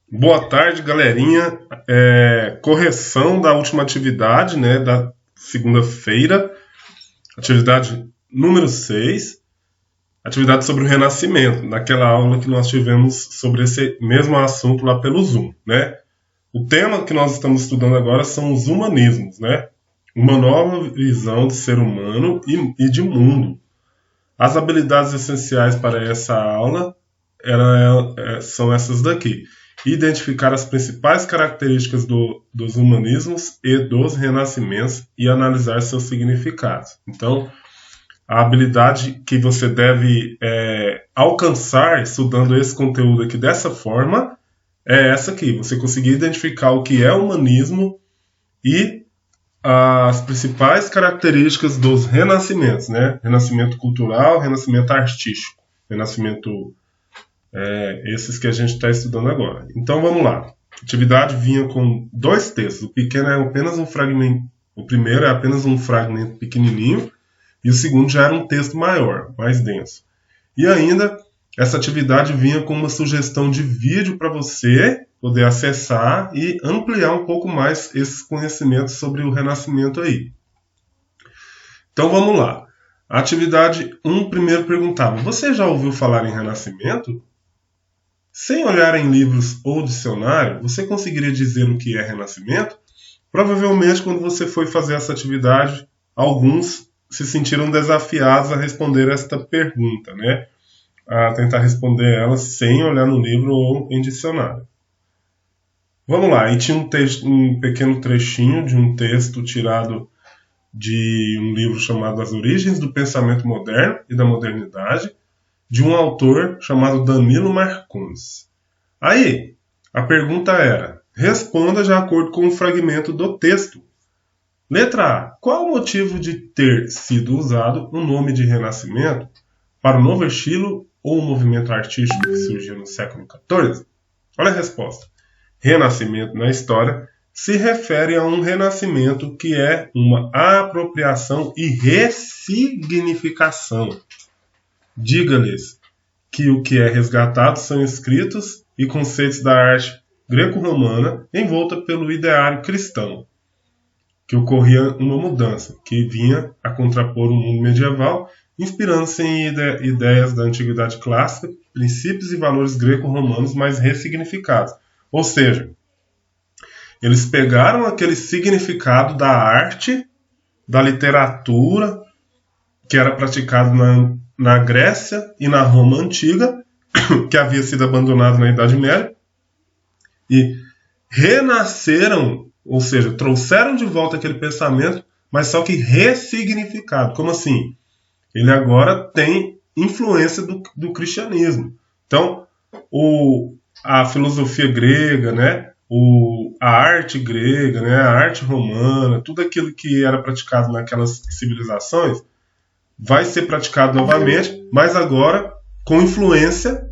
Boa tarde, galerinha. Correção da última atividade, né, da segunda-feira, atividade número 6, atividade sobre o Renascimento, naquela aula que nós tivemos sobre esse mesmo assunto lá pelo Zoom, né? O tema que nós estamos estudando agora são os humanismos, né? Uma nova visão de ser humano e de mundo. As habilidades essenciais para essa aula são essas daqui. Identificar as principais características dos humanismos e dos renascimentos e analisar seus significados. Então, a habilidade que você deve alcançar estudando esse conteúdo aqui dessa forma é essa aqui. Você conseguir identificar o que é humanismo e as principais características dos renascimentos, né? Renascimento cultural, renascimento artístico, renascimento esses que a gente está estudando agora. Então vamos lá. A atividade vinha com dois textos. O pequeno é apenas um fragmento. O primeiro é apenas um fragmento pequenininho e o segundo já era um texto maior, mais denso. E ainda essa atividade vinha com uma sugestão de vídeo para você poder acessar e ampliar um pouco mais esses conhecimentos sobre o Renascimento aí. Então vamos lá. A atividade 1 primeiro perguntava: você já ouviu falar em Renascimento? Sem olhar em livros ou dicionário, você conseguiria dizer o que é Renascimento? Provavelmente, quando você foi fazer essa atividade, alguns se sentiram desafiados a responder esta pergunta, né? A tentar responder ela sem olhar no livro ou em dicionário. Vamos lá, e tinha um pequeno trechinho de um texto tirado de um livro chamado As Origens do Pensamento Moderno e da Modernidade, de um autor chamado Danilo Marcondes. Aí, a pergunta era: responda de acordo com o fragmento do texto. Letra A. Qual o motivo de ter sido usado o nome de Renascimento para o novo estilo ou movimento artístico que surgiu no século XIV? Olha a resposta. Renascimento na história se refere a um renascimento que é uma apropriação e ressignificação. Diga-lhes que o que é resgatado são escritos e conceitos da arte greco-romana envolta pelo ideário cristão, que ocorria uma mudança, que vinha a contrapor o mundo medieval, inspirando-se em ideias da antiguidade clássica, princípios e valores greco-romanos mais ressignificados. Ou seja, eles pegaram aquele significado da arte, da literatura, que era praticado na Grécia e na Roma antiga, que havia sido abandonado na Idade Média, e renasceram, ou seja, trouxeram de volta aquele pensamento, mas só que ressignificado. Como assim? Ele agora tem influência do cristianismo. Então, a filosofia grega, né? A arte grega, né? A arte romana, tudo aquilo que era praticado naquelas civilizações, vai ser praticado novamente, mas agora com influência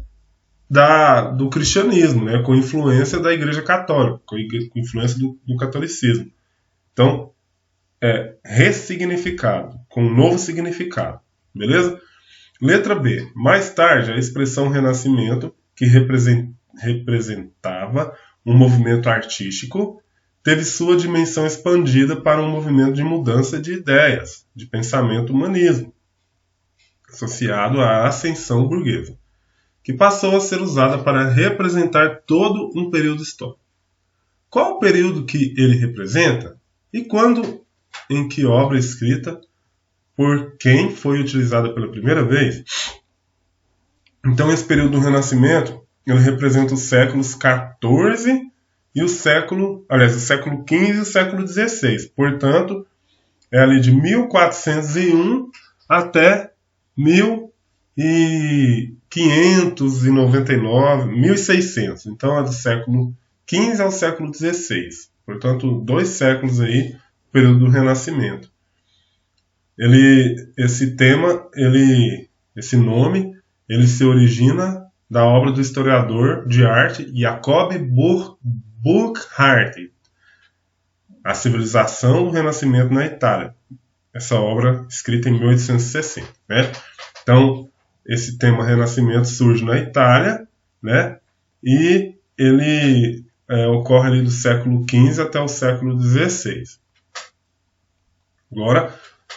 do cristianismo, né? Com influência da Igreja Católica, com influência do catolicismo. Então, ressignificado, com um novo significado. Beleza? Letra B. Mais tarde, a expressão Renascimento, que representava um movimento artístico, teve sua dimensão expandida para um movimento de mudança de ideias, de pensamento humanismo, associado à ascensão burguesa, que passou a ser usada para representar todo um período histórico. Qual o período que ele representa? E quando, em que obra escrita, por quem foi utilizada pela primeira vez? Então, esse período do Renascimento, ele representa os séculos XIV e o século XV e o século XVI. Portanto, é ali de 1401 até 1599, 1600. Então, é do século XV ao século XVI. Portanto, 2 séculos aí, período do Renascimento. Esse nome, ele se origina da obra do historiador de arte Jacob Burckhardt, A Civilização do Renascimento na Itália. Essa obra escrita em 1860. Né? Então, esse tema Renascimento surge na Itália, né? E ele ocorre ali do século XV até o século XVI. Agora,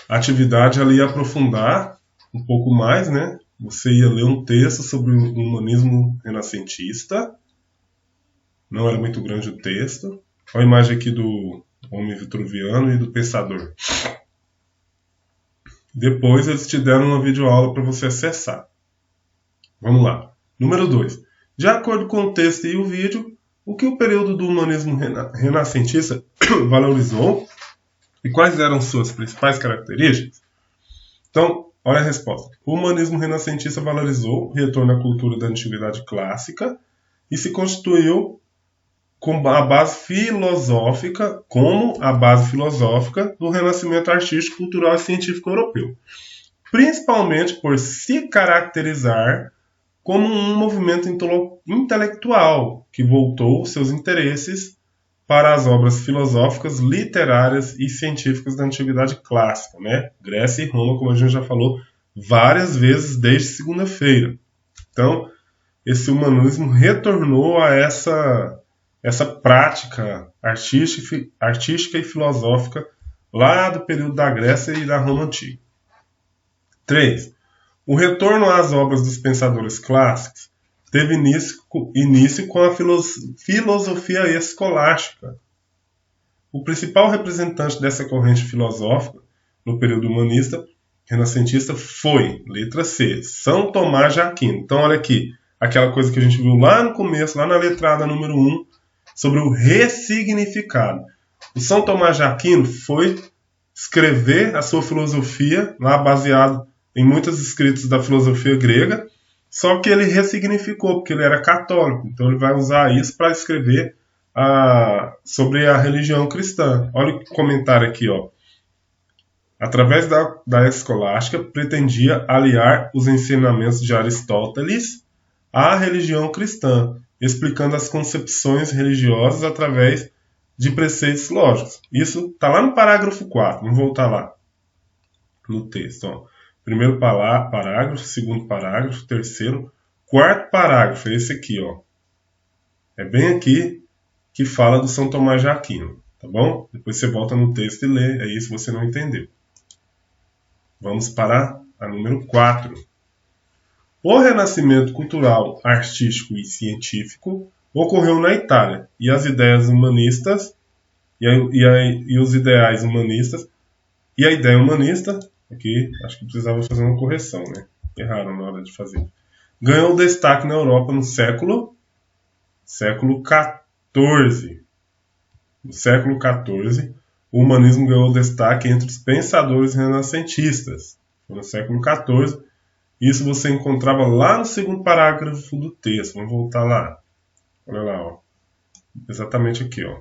a atividade ali ia aprofundar um pouco mais, né? Você ia ler um texto sobre o humanismo renascentista. Não era muito grande o texto. Olha a imagem aqui do homem vitruviano e do pensador. Depois eles te deram uma videoaula para você acessar. Vamos lá. Número 2. De acordo com o texto e o vídeo, o que o período do humanismo renascentista valorizou e quais eram suas principais características? Então, olha a resposta. O humanismo renascentista valorizou o retorno à cultura da antiguidade clássica e se constituiu como a base filosófica do renascimento artístico, cultural e científico europeu, principalmente por se caracterizar como um movimento intelectual que voltou seus interesses para as obras filosóficas, literárias e científicas da antiguidade clássica, né? Grécia e Roma, como a gente já falou várias vezes desde segunda-feira. Então, esse humanismo retornou a essa prática artística e filosófica lá do período da Grécia e da Roma Antiga. 3. O retorno às obras dos pensadores clássicos teve início com a filosofia escolástica. O principal representante dessa corrente filosófica no período humanista renascentista foi, letra C, São Tomás de Aquino. Então, olha aqui, aquela coisa que a gente viu lá no começo, lá na letrada número 1, sobre o ressignificado. O São Tomás de Aquino foi escrever a sua filosofia, lá baseado em muitos escritos da filosofia grega, só que ele ressignificou, porque ele era católico. Então ele vai usar isso para escrever sobre a religião cristã. Olha o comentário aqui, ó. Através da escolástica, pretendia aliar os ensinamentos de Aristóteles à religião cristã, explicando as concepções religiosas através de preceitos lógicos. Isso está lá no parágrafo 4. Vamos voltar lá no texto. Ó. Primeiro parágrafo, segundo parágrafo, terceiro, quarto parágrafo. É esse aqui. Ó. É bem aqui que fala do São Tomás de Aquino. Tá bom? Depois você volta no texto e lê. É isso que você não entendeu. Vamos para a número 4. O renascimento cultural, artístico e científico ocorreu na Itália, e as ideias humanistas e os ideais humanistas e a ideia humanista, aqui acho que precisava fazer uma correção, né? Erraram na hora de fazer. Ganhou destaque na Europa no século XIV. No século XIV, o humanismo ganhou destaque entre os pensadores renascentistas. Foi no século XIV. Isso você encontrava lá no segundo parágrafo do texto. Vamos voltar lá. Olha lá, ó. Exatamente aqui, ó.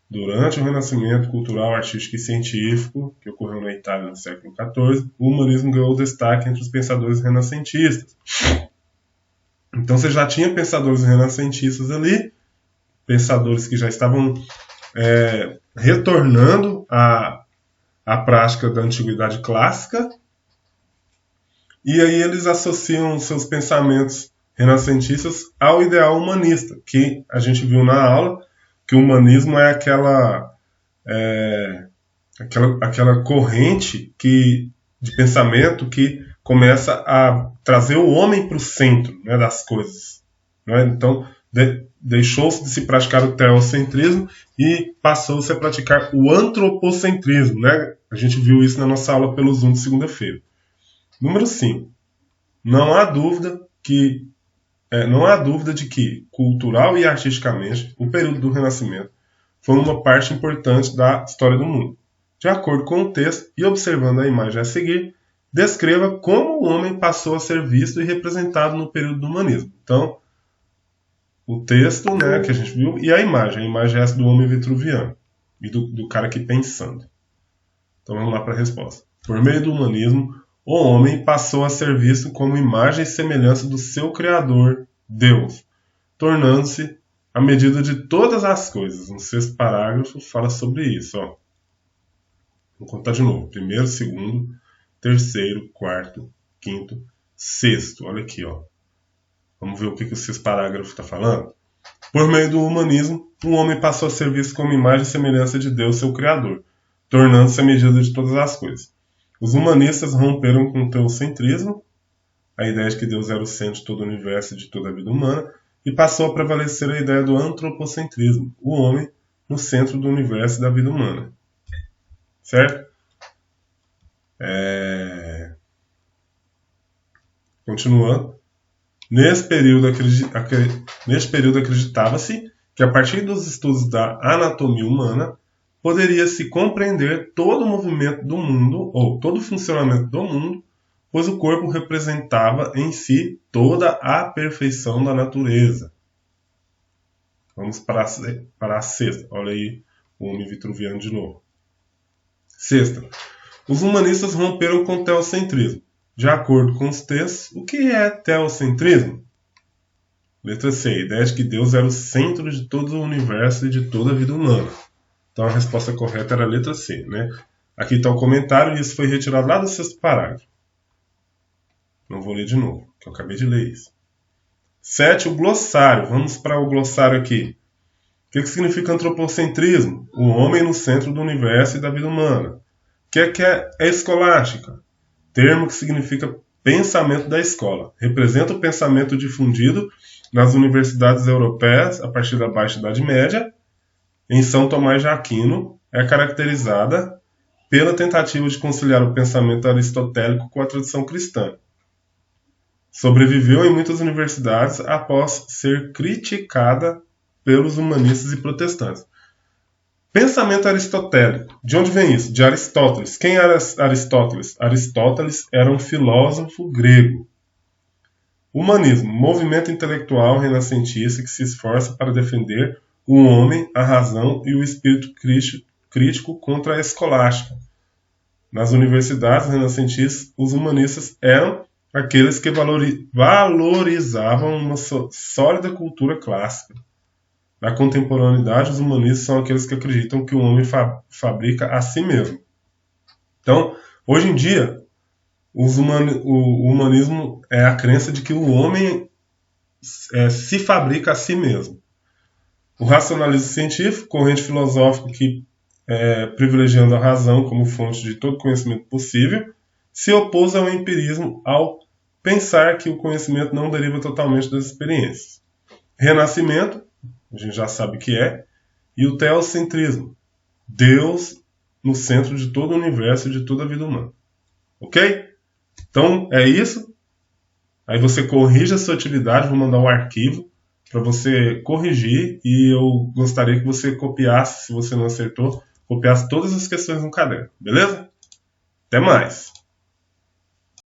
Durante o renascimento cultural, artístico e científico, que ocorreu na Itália no século XIV, o humanismo ganhou destaque entre os pensadores renascentistas. Então você já tinha pensadores renascentistas ali, pensadores que já estavam retornando à prática da antiguidade clássica, e aí eles associam seus pensamentos renascentistas ao ideal humanista, que a gente viu na aula, que o humanismo é aquela corrente de pensamento que começa a trazer o homem para o centro, né, das coisas. Né? Então, deixou-se de se praticar o teocentrismo e passou-se a praticar o antropocentrismo. Né? A gente viu isso na nossa aula pelo Zoom de segunda-feira. Número 5. Não há dúvida de que, cultural e artisticamente, o período do Renascimento foi uma parte importante da história do mundo. De acordo com o texto e observando a imagem a seguir, descreva como o homem passou a ser visto e representado no período do humanismo. Então, o texto, né, que a gente viu e a imagem é essa do homem vitruviano e do cara aqui pensando. Então vamos lá para a resposta. Por meio do humanismo, o homem passou a ser visto como imagem e semelhança do seu Criador, Deus, tornando-se a medida de todas as coisas. No sexto parágrafo fala sobre isso. Ó. Vou contar de novo. Primeiro, segundo, terceiro, quarto, quinto, sexto. Olha aqui. Ó. Vamos ver o que o sexto parágrafo está falando? Por meio do humanismo, o homem passou a ser visto como imagem e semelhança de Deus, seu Criador, tornando-se a medida de todas as coisas. Os humanistas romperam com o teocentrismo, a ideia de que Deus era o centro de todo o universo e de toda a vida humana, e passou a prevalecer a ideia do antropocentrismo, o homem no centro do universo e da vida humana. Certo? Continuando. Nesse período acreditava-se que, a partir dos estudos da anatomia humana, poderia-se compreender todo o movimento do mundo, ou todo o funcionamento do mundo, pois o corpo representava em si toda a perfeição da natureza. Vamos para a sexta. Olha aí o homem vitruviano de novo. Sexta. Os humanistas romperam com o teocentrismo. De acordo com os textos, o que é teocentrismo? Letra C. A ideia de que Deus era o centro de todo o universo e de toda a vida humana. Então a resposta correta era a letra C, né? Aqui está o comentário e isso foi retirado lá do sexto parágrafo. Não vou ler de novo, que eu acabei de ler isso. 7. O glossário. Vamos para o glossário aqui. O que significa antropocentrismo? O homem no centro do universo e da vida humana. O que é escolástica? Termo que significa pensamento da escola. Representa o pensamento difundido nas universidades europeias a partir da Baixa Idade Média. Em São Tomás de Aquino, é caracterizada pela tentativa de conciliar o pensamento aristotélico com a tradição cristã. Sobreviveu em muitas universidades após ser criticada pelos humanistas e protestantes. Pensamento aristotélico. De onde vem isso? De Aristóteles. Quem era Aristóteles? Aristóteles era um filósofo grego. Humanismo. Movimento intelectual renascentista que se esforça para defender o homem, a razão e o espírito crítico contra a escolástica. Nas universidades renascentistas, os humanistas eram aqueles que valorizavam uma sólida cultura clássica. Na contemporaneidade, os humanistas são aqueles que acreditam que o homem fabrica a si mesmo. Então, hoje em dia, o humanismo é a crença de que o homem se fabrica a si mesmo. O racionalismo científico, corrente filosófica que, privilegiando a razão como fonte de todo conhecimento possível, se opôs ao empirismo ao pensar que o conhecimento não deriva totalmente das experiências. Renascimento, a gente já sabe o que é, e o teocentrismo, Deus no centro de todo o universo e de toda a vida humana. Ok? Então, é isso. Aí você corrige a sua atividade, vou mandar um arquivo para você corrigir e eu gostaria que você copiasse, se você não acertou, copiasse todas as questões no caderno. Beleza? Até mais!